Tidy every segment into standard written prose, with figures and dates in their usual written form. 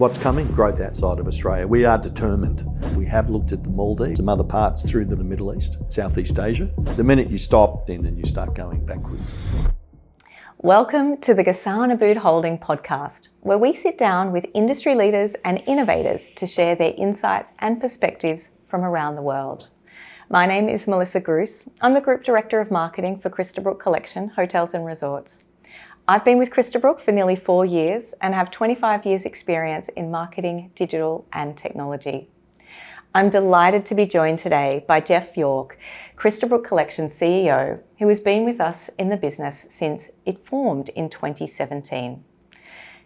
What's coming? Growth outside of Australia. We are determined. We have looked at the Maldives, some other parts through the Middle East, Southeast Asia. The minute you stop, then you start going backwards. Welcome to the Ghassan Abood Holding podcast, where we sit down with industry leaders and innovators to share their insights and perspectives from around the world. My name is Melissa Gruce. I'm the Group Director of Marketing for Crystalbrook Collection, Hotels and Resorts. I've been with Crystalbrook for nearly 4 years and have 25 years experience in marketing, digital and technology. I'm delighted to be joined today by Geoff York, Crystalbrook Collection CEO, who has been with us in the business since it formed in 2017.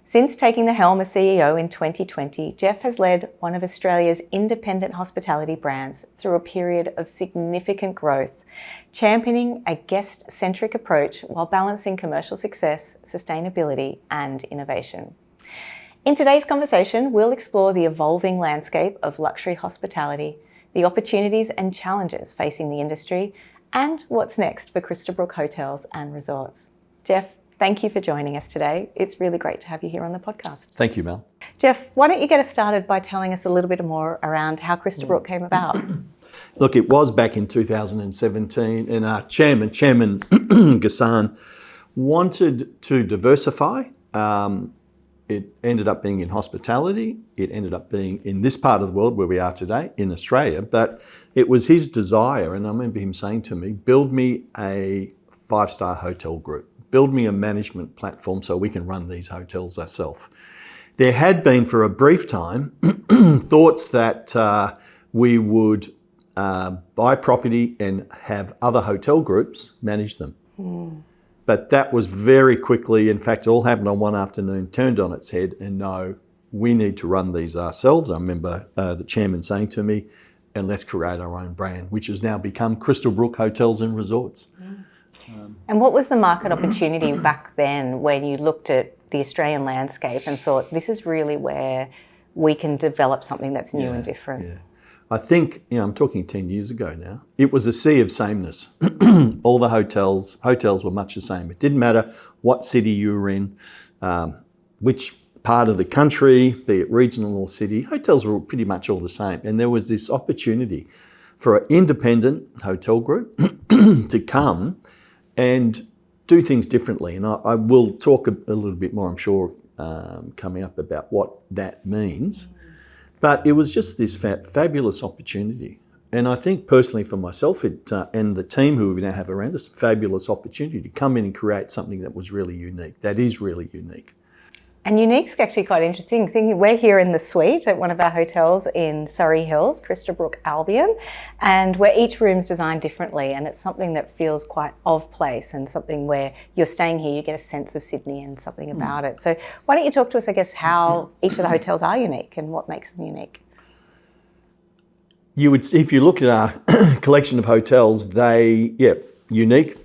Since taking the helm as CEO in 2020, Geoff has led one of Australia's independent hospitality brands through a period of significant growth, championing a guest-centric approach while balancing commercial success, sustainability, and innovation. In today's conversation, we'll explore the evolving landscape of luxury hospitality, the opportunities and challenges facing the industry, and what's next for Crystalbrook Hotels and Resorts. Geoff, thank you for joining us today. It's really great to have you here on the podcast. Thank you, Mel. Geoff, why don't you get us started by telling us a little bit more around how Crystalbrook came about? Look, it was back in 2017, and our Chairman Ghassan, wanted to diversify. It ended up being in hospitality. It ended up being in this part of the world where we are today, in Australia. But it was his desire, and I remember him saying to me, build me a 5-star hotel group. Build me a management platform so we can run these hotels ourselves. There had been, for a brief time, thoughts that we would buy property and have other hotel groups manage them. But that was very quickly, in fact, it all happened on one afternoon, turned on its head, and no, we need to run these ourselves. I remember the chairman saying to me, and let's create our own brand, which has now become Crystalbrook Hotels and Resorts. And what was the market opportunity back then when you looked at the Australian landscape and thought, this is really where we can develop something that's new and different? Yeah. I think, I'm talking 10 years ago now, it was a sea of sameness. All the hotels were much the same. It didn't matter what city you were in, which part of the country, be it regional or city, hotels were pretty much all the same. And there was this opportunity for an independent hotel group to come and do things differently. And I will talk a little bit more, I'm sure, coming up about what that means. But it was just this fabulous opportunity. And I think personally for myself and the team who we now have around us, fabulous opportunity to come in and create something that was really unique, that is really unique. And unique's actually quite interesting. We're here in the suite at one of our hotels in Surrey Hills, Crystalbrook Albion, and where each room's designed differently, and it's something that feels quite of place and something where you're staying here, you get a sense of Sydney and something about it. So why don't you talk to us, I guess, how each of the hotels are unique and what makes them unique? If you look at our collection of hotels, unique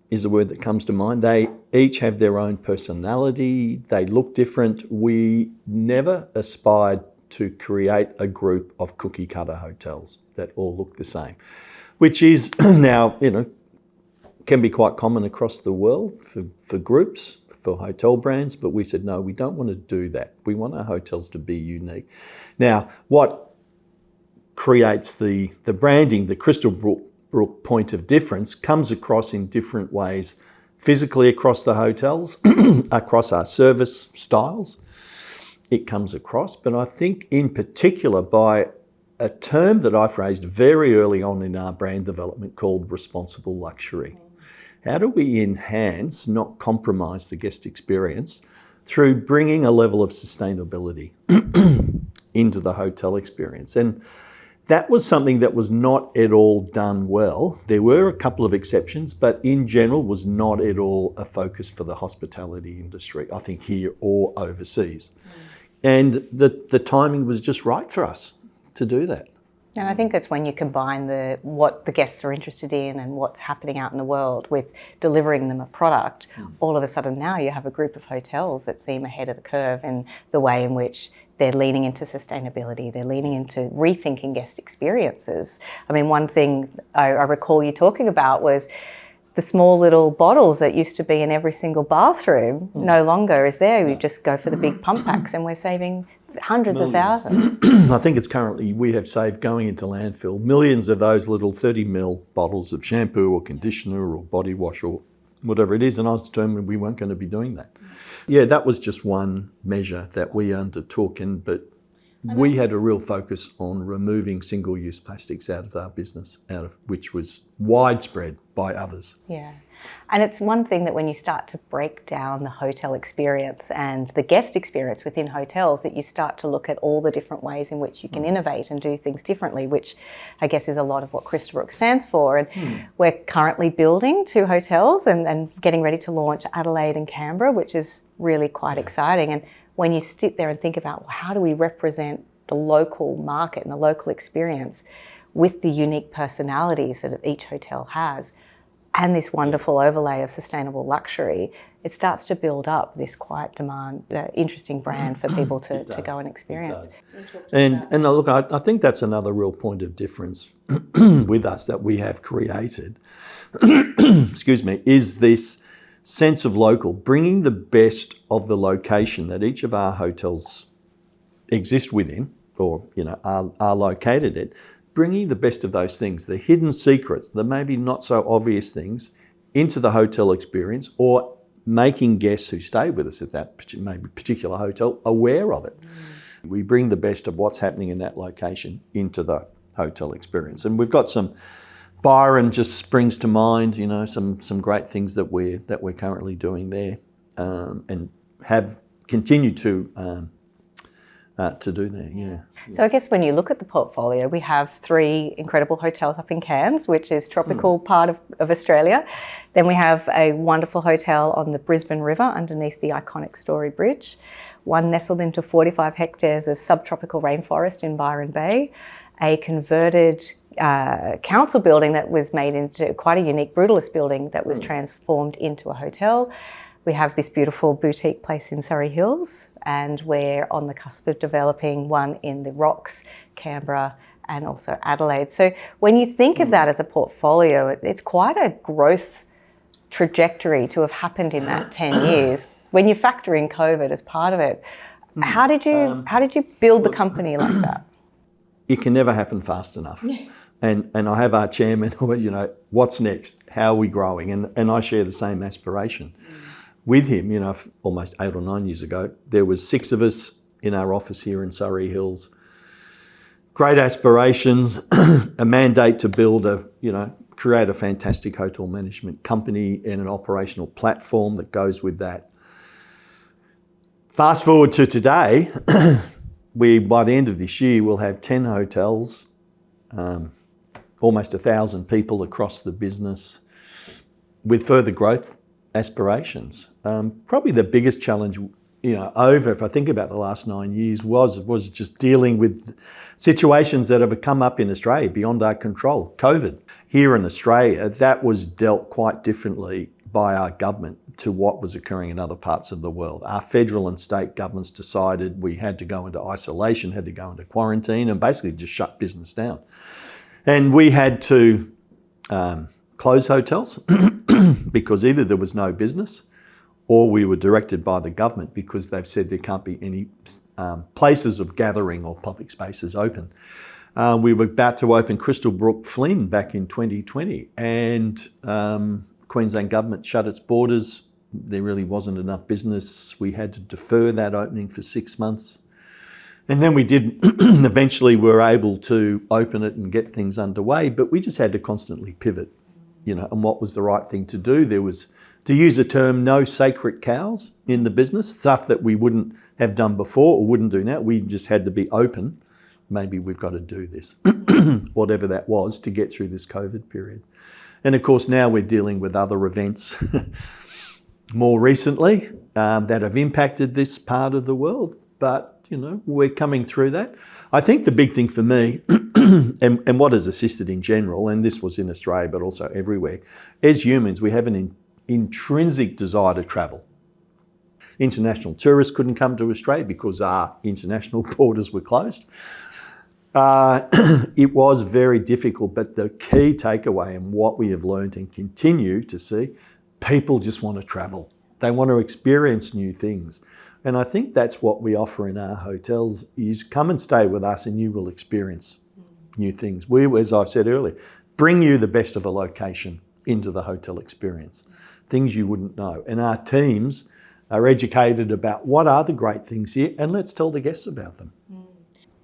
is the word that comes to mind. They each have their own personality. They look different. We never aspired to create a group of cookie cutter hotels that all look the same, which is now, can be quite common across the world for groups, for hotel brands. But we said, no, we don't want to do that. We want our hotels to be unique. Now, what creates the branding, the Crystalbrook point of difference, comes across in different ways, physically across the hotels, across our service styles. It comes across, but I think in particular by a term that I phrased very early on in our brand development called responsible luxury. How do we enhance, not compromise the guest experience through bringing a level of sustainability into the hotel experience? And that was something that was not at all done well. There were a couple of exceptions, but in general was not at all a focus for the hospitality industry, I think here or overseas. And the timing was just right for us to do that. And I think it's when you combine what the guests are interested in and what's happening out in the world with delivering them a product, all of a sudden now you have a group of hotels that seem ahead of the curve in the way in which they're leaning into sustainability, they're leaning into rethinking guest experiences. I mean, one thing I recall you talking about was the small little bottles that used to be in every single bathroom no longer is there. We just go for the big pump packs and we're saving hundreds of Millions. thousands. I think it's currently, we have saved going into landfill millions of those little 30 ml bottles of shampoo or conditioner or body wash or whatever it is, and I was determined we weren't going to be doing that. Yeah, that was just one measure that we undertook, but we had a real focus on removing single-use plastics out of our business, which was widespread by others. Yeah. And it's one thing that when you start to break down the hotel experience and the guest experience within hotels, that you start to look at all the different ways in which you can innovate and do things differently, which I guess is a lot of what Crystalbrook stands for. And we're currently building 2 hotels and getting ready to launch Adelaide and Canberra, which is really quite exciting. And when you sit there and think about, well, how do we represent the local market and the local experience with the unique personalities that each hotel has, and this wonderful overlay of sustainable luxury, it starts to build up this quite interesting brand for people to go and experience. And look, I think that's another real point of difference with us that we have created, excuse me, is this sense of local, bringing the best of the location that each of our hotels exist within, or are located at, bringing the best of those things, the hidden secrets, the maybe not so obvious things, into the hotel experience, or making guests who stay with us at that maybe particular hotel aware of it. We bring the best of what's happening in that location into the hotel experience. And we've got some, Byron just springs to mind, some great things that we're currently doing there, and have continued to do there, yeah. So I guess when you look at the portfolio, we have 3 incredible hotels up in Cairns, which is tropical part of Australia. Then we have a wonderful hotel on the Brisbane River underneath the iconic Story Bridge, one nestled into 45 hectares of subtropical rainforest in Byron Bay, a converted council building that was made into quite a unique brutalist building that was transformed into a hotel. We have this beautiful boutique place in Surrey Hills, and we're on the cusp of developing one in the Rocks, Canberra, and also Adelaide. So when you think of that as a portfolio, it's quite a growth trajectory to have happened in that 10 years. When you factor in COVID as part of it, how did you build the company like that? It can never happen fast enough. And I have our chairman, what's next? How are we growing? And I share the same aspiration with him. Almost 8 or 9 years ago, there was 6 of us in our office here in Surrey Hills. Great aspirations, a mandate to build create a fantastic hotel management company and an operational platform that goes with that. Fast forward to today, by the end of this year, we'll have 10 hotels, almost 1,000 people across the business, with further growth aspirations. Probably the biggest challenge, if I think about the last 9 years, was just dealing with situations that have come up in Australia beyond our control. COVID. Here in Australia, that was dealt quite differently by our government to what was occurring in other parts of the world. Our federal and state governments decided we had to go into isolation, had to go into quarantine, and basically just shut business down. And we had to close hotels because either there was no business, or we were directed by the government because they've said there can't be any places of gathering or public spaces open. We were about to open Crystalbrook Flynn back in 2020, and Queensland government shut its borders. There really wasn't enough business. We had to defer that opening for 6 months. And then we did, eventually we were able to open it and get things underway, but we just had to constantly pivot, and what was the right thing to do. There was, to use a term, no sacred cows in the business, stuff that we wouldn't have done before or wouldn't do now. We just had to be open. Maybe we've got to do this, whatever that was, to get through this COVID period. And of course, now we're dealing with other events more recently that have impacted this part of the world. But, we're coming through that. I think the big thing for me, and what has assisted in general, and this was in Australia, but also everywhere, as humans, we have an intrinsic desire to travel. International tourists couldn't come to Australia because our international borders were closed. It was very difficult, but the key takeaway and what we have learned and continue to see, people just want to travel. They want to experience new things. And I think that's what we offer in our hotels is come and stay with us and you will experience new things. We, as I said earlier, bring you the best of a location into the hotel experience, things you wouldn't know. And our teams are educated about what are the great things here and let's tell the guests about them.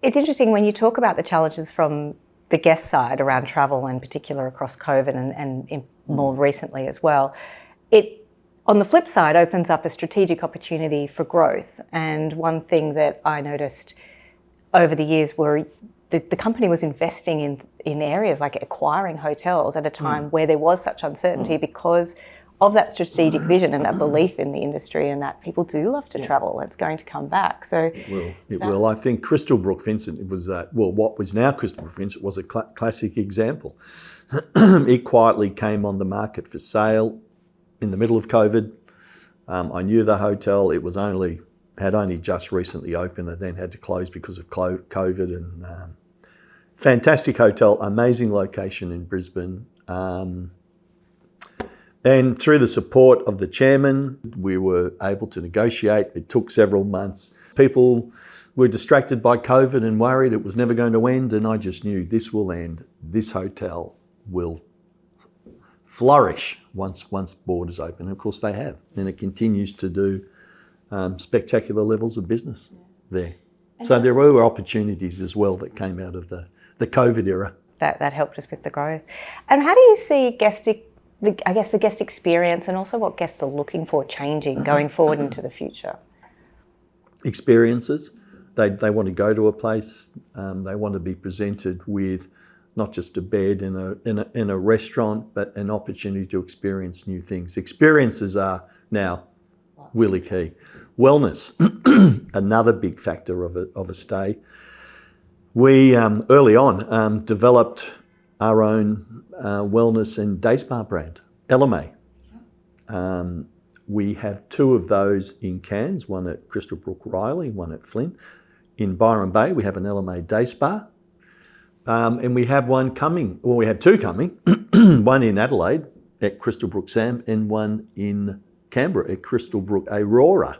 It's interesting when you talk about the challenges from the guest side around travel, in particular across COVID and more recently as well. It, on the flip side, opens up a strategic opportunity for growth. And one thing that I noticed over the years were the company was investing in areas like acquiring hotels at a time where there was such uncertainty because of that strategic vision and that belief in the industry and that people do love to travel. It's going to come back. So It will. I think Crystalbrook Vincent, it was, what was now Crystalbrook Vincent was a classic example. It quietly came on the market for sale in the middle of COVID. I knew the hotel. It was had only just recently opened and then had to close because of COVID. And fantastic hotel, amazing location in Brisbane. And through the support of the chairman, we were able to negotiate. It took several months. People were distracted by COVID and worried it was never going to end. And I just knew this will end. This hotel will flourish once borders open. And of course they have. And it continues to do spectacular levels of business there. So there were opportunities as well that came out of the COVID era. That helped us with the growth. And how do you see the guest experience and also what guests are looking for changing going forward into the future? Experiences. They want to go to a place. They want to be presented with not just a bed in a restaurant, but an opportunity to experience new things. Experiences are now really key. Wellness, another big factor of a stay. We early on developed our own wellness and day spa brand, LMA. We have two of those in Cairns, one at Crystalbrook Riley, one at Flynn. In Byron Bay, we have an LMA day spa. And we have we have two coming, one in Adelaide at Crystalbrook Sam and one in Canberra at Crystalbrook Aurora.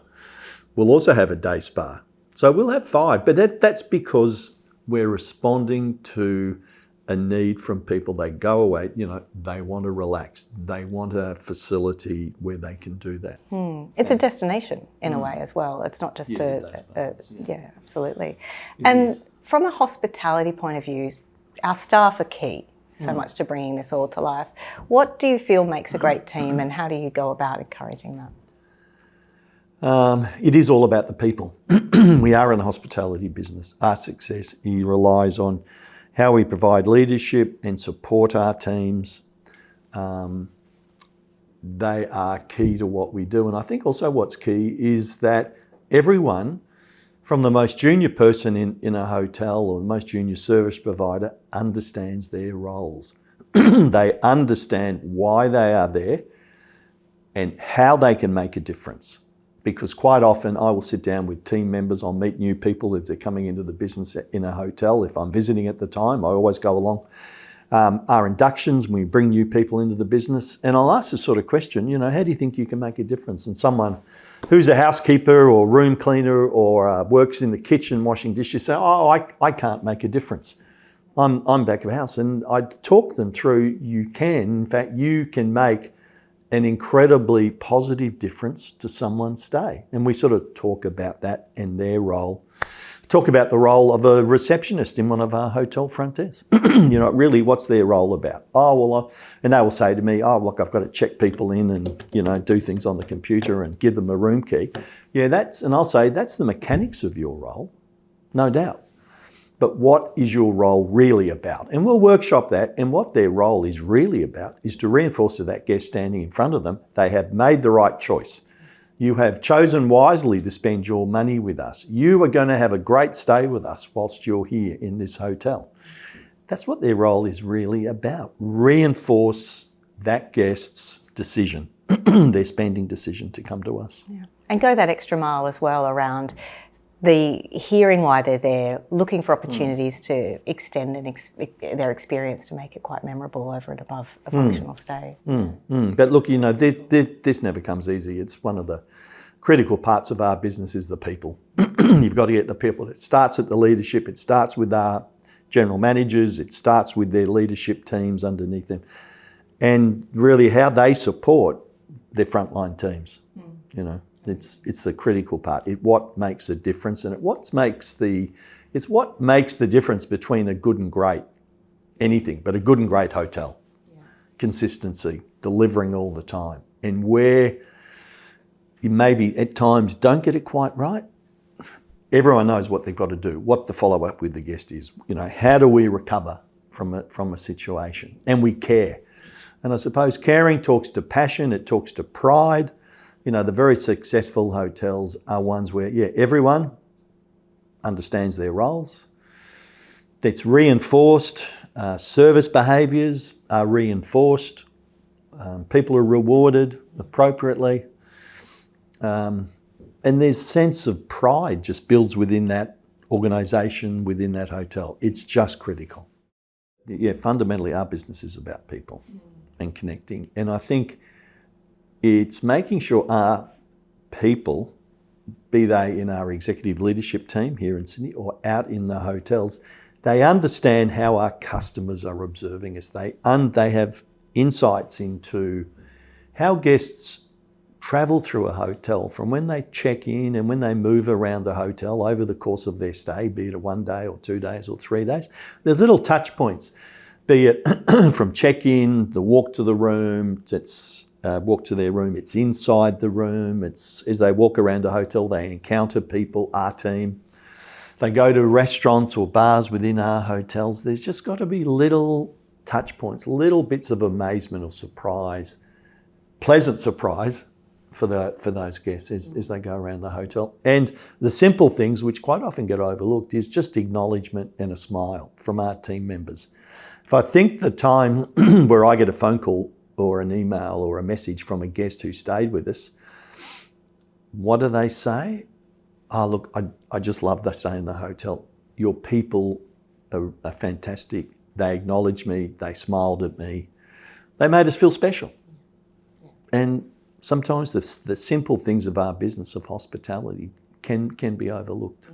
We'll also have a day spa. So we'll have 5, but that's because we're responding to a need from people. They go away, they want to relax. They want a facility where they can do that. It's a destination in a way as well. It's not just yeah, absolutely. It From a hospitality point of view, our staff are key so much to bringing this all to life. What do you feel makes a great team and how do you go about encouraging that? It is all about the people. We are in a hospitality business. Our success relies on how we provide leadership and support our teams. They are key to what we do. And I think also what's key is that everyone, from the most junior person in a hotel or the most junior service provider, understands their roles. They understand why they are there and how they can make a difference. Because quite often I will sit down with team members, I'll meet new people as they're coming into the business in a hotel. If I'm visiting at the time, I always go along. Our inductions, we bring new people into the business, and I'll ask this sort of question, how do you think you can make a difference? And someone who's a housekeeper or room cleaner or works in the kitchen washing dishes say, I can't make a difference. I'm back of house. And I talk them through, you can. In fact, you can make an incredibly positive difference to someone's stay. And we sort of talk about that and their role. Talk about the role of a receptionist in one of our hotel front desks. Really, what's their role about? And they will say to me, look, I've got to check people in and, do things on the computer and give them a room key. And I'll say, that's the mechanics of your role, no doubt. But what is your role really about? And we'll workshop that. And what their role is really about is to reinforce to that guest standing in front of them, they have made the right choice. You have chosen wisely to spend your money with us. You are going to have a great stay with us whilst you're here in this hotel. That's what their role is really about. Reinforce that guest's decision, their spending decision to come to us. Yeah. And go that extra mile as well around the hearing why they're there, looking for opportunities to extend their experience to make it quite memorable over and above a functional stay. But look, this never comes easy. It's one of the critical parts of our business is the people. You've got to get the people. It starts at the leadership. It starts with our general managers. It starts with their leadership teams underneath them, and really how they support their frontline teams. You know, it's the critical part. What makes a difference, and it's what makes the difference between a good and great anything, but a good and great hotel. Consistency, delivering all the time, and where you maybe at times don't get it quite right, everyone knows what they've got to do, what the follow-up with the guest is. You know, how do we recover from a situation? And we care. And I suppose caring talks to passion, it talks to pride. You know, the very successful hotels are ones where, everyone understands their roles. It's reinforced. Service behaviours are reinforced. People are rewarded appropriately. And there's a sense of pride just builds within that organisation, within that hotel. It's just critical. Fundamentally our business is about people and connecting. And I think it's making sure our people, be they in our executive leadership team here in Sydney or out in the hotels, they understand how our customers are observing us. They have insights into how guests travel through a hotel from when they check in and when they move around the hotel over the course of their stay, be it 1 day or 2 days or 3 days. There's little touch points, be it from check-in, the walk to the room, walk to their room, it's inside the room, it's as they walk around a hotel, they encounter people, our team. They go to restaurants or bars within our hotels. There's just got to be little touch points, little bits of amazement or surprise, pleasant surprise for those guests as they go around the hotel. And the simple things, which quite often get overlooked, is just acknowledgement and a smile from our team members. If I think the time where I get a phone call or an email or a message from a guest who stayed with us, what do they say? Oh, look, I just love the stay in the hotel. Your people are fantastic. They acknowledged me. They smiled at me. They made us feel special. And sometimes the simple things of our business of hospitality can be overlooked.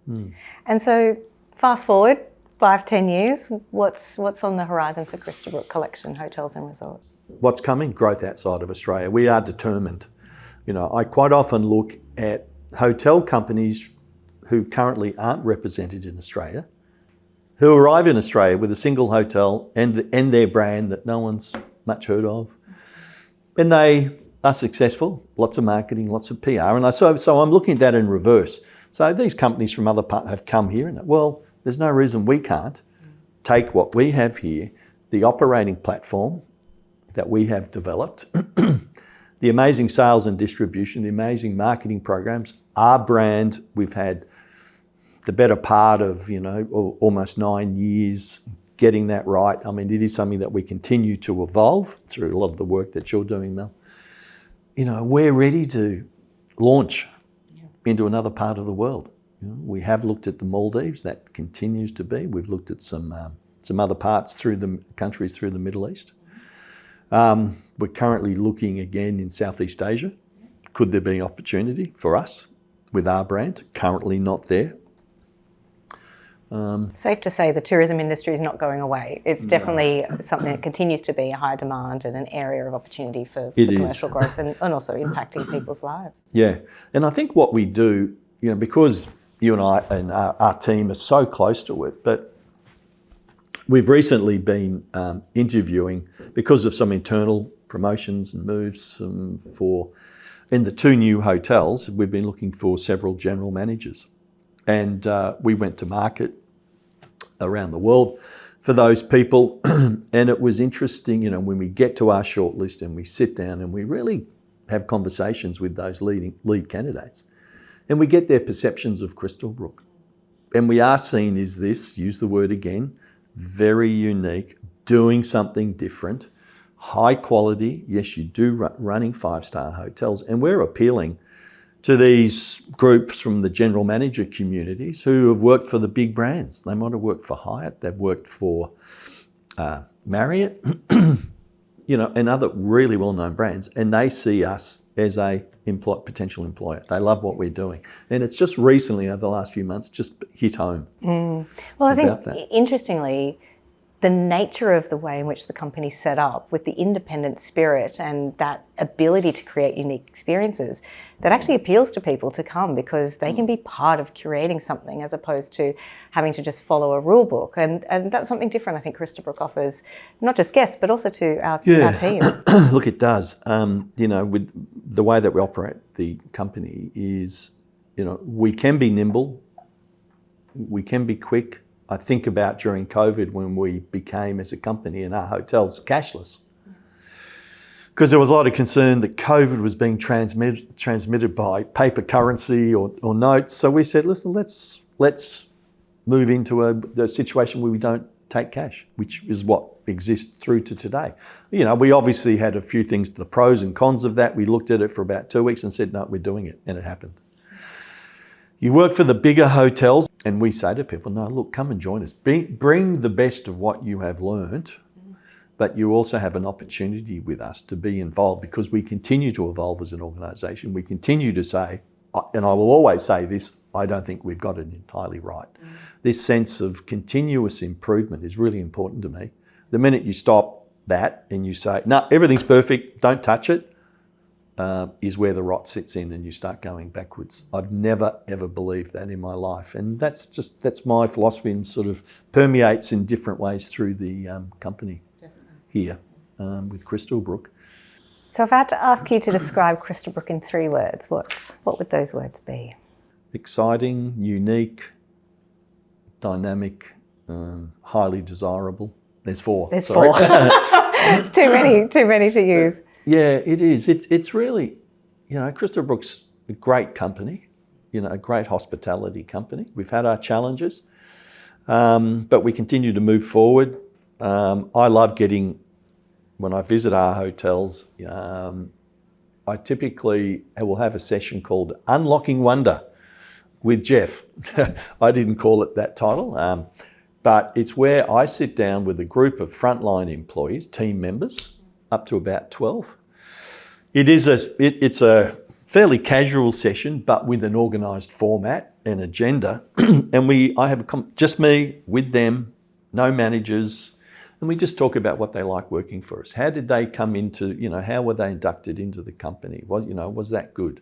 And so fast forward 5-10 years, what's on the horizon for Crystalbrook Collection Hotels and Resorts? What's coming? Growth outside of Australia. We are determined. You know, I quite often look at hotel companies who currently aren't represented in Australia, who arrive in Australia with a single hotel and their brand that no one's much heard of. And they are successful, lots of marketing, lots of PR. And so I'm looking at that in reverse. So these companies from other parts have come here and, well, there's no reason we can't take what we have here, the operating platform that we have developed, the amazing sales and distribution, the amazing marketing programs, our brand. We've had the better part of, almost 9 years getting that right. I mean, it is something that we continue to evolve through a lot of the work that you're doing, Mel. We're ready to launch into another part of the world. We have looked at the Maldives, that continues to be. We've looked at some other parts through the countries through the Middle East. We're currently looking again in Southeast Asia. Could there be an opportunity for us with our brand? Currently not there. Safe to say the tourism industry is not going away. It's definitely something that continues to be a high demand and an area of opportunity for commercial growth and also impacting people's lives. Yeah, and I think what we do, because you and I and our team are so close to it, but we've recently been interviewing, because of some internal promotions and moves in the 2 new hotels, we've been looking for several general managers. And we went to market around the world for those people. And it was interesting, when we get to our shortlist and we sit down and we really have conversations with those lead candidates, and we get their perceptions of Crystalbrook. And we are seen as this, use the word again, very unique, doing something different, high quality. Yes, you do running 5-star hotels. And we're appealing to these groups from the general manager communities who have worked for the big brands. They might have worked for Hyatt, they've worked for Marriott, and other really well-known brands, and they see us as a potential employer. They love what we're doing. And it's just recently, over the last few months, just hit home. Well, I think, interestingly, the nature of the way in which the company's set up with the independent spirit and that ability to create unique experiences, that actually appeals to people to come because they can be part of curating something as opposed to having to just follow a rule book. And that's something different I think Crystalbrook offers, not just guests, but also to our team. Look, it does. With the way that we operate the company is, we can be nimble, we can be quick. I think about during COVID when we became, as a company in our hotels, cashless. Because there was a lot of concern that COVID was being transmitted by paper currency or notes. So we said, listen, let's move into a situation where we don't take cash, which is what exists through to today. We obviously had a few things, the pros and cons of that. We looked at it for about 2 weeks and said, no, we're doing it. And it happened. You work for the bigger hotels, and we say to people, no, look, come and join us. Bring the best of what you have learned, but you also have an opportunity with us to be involved because we continue to evolve as an organisation. We continue to say, and I will always say this, I don't think we've got it entirely right. This sense of continuous improvement is really important to me. The minute you stop that and you say, no, everything's perfect, don't touch it, is where the rot sits in and you start going backwards. I've never, ever believed that in my life. And that's my philosophy and sort of permeates in different ways through the company here with Crystalbrook. So if I had to ask you to describe Crystalbrook in 3 words, what would those words be? Exciting, unique, dynamic, highly desirable. There's 4. There's 4. It's too many to use. Yeah, it is. It's really, Crystalbrook's a great company, a great hospitality company. We've had our challenges, but we continue to move forward. I love when I visit our hotels, I typically will have a session called Unlocking Wonder with Geoff. I didn't call it that title, but it's where I sit down with a group of frontline employees, team members, up to about 12. It's a fairly casual session, but with an organised format and agenda. And I have just me with them, no managers, and we just talk about what they like working for us. How did they come into, how were they inducted into the company? Was that good?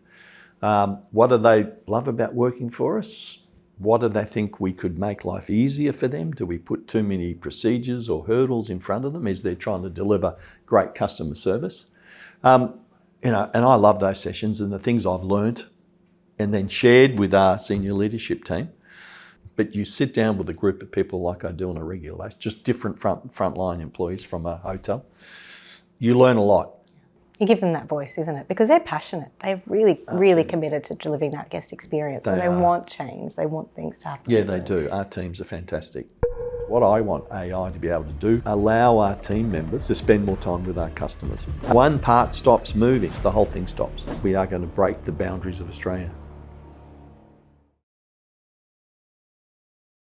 What do they love about working for us? What do they think we could make life easier for them? Do we put too many procedures or hurdles in front of them as they're trying to deliver great customer service? And I love those sessions and the things I've learnt and then shared with our senior leadership team. But you sit down with a group of people like I do on a regular basis, just different frontline employees from a hotel. You learn a lot. You give them that voice, isn't it? Because they're passionate. They're really committed to delivering that guest experience. They want change. They want things to happen. Yeah, they do. Our teams are fantastic. What I want AI to be able to do, allow our team members to spend more time with our customers. One part stops moving, the whole thing stops. We are going to break the boundaries of Australia.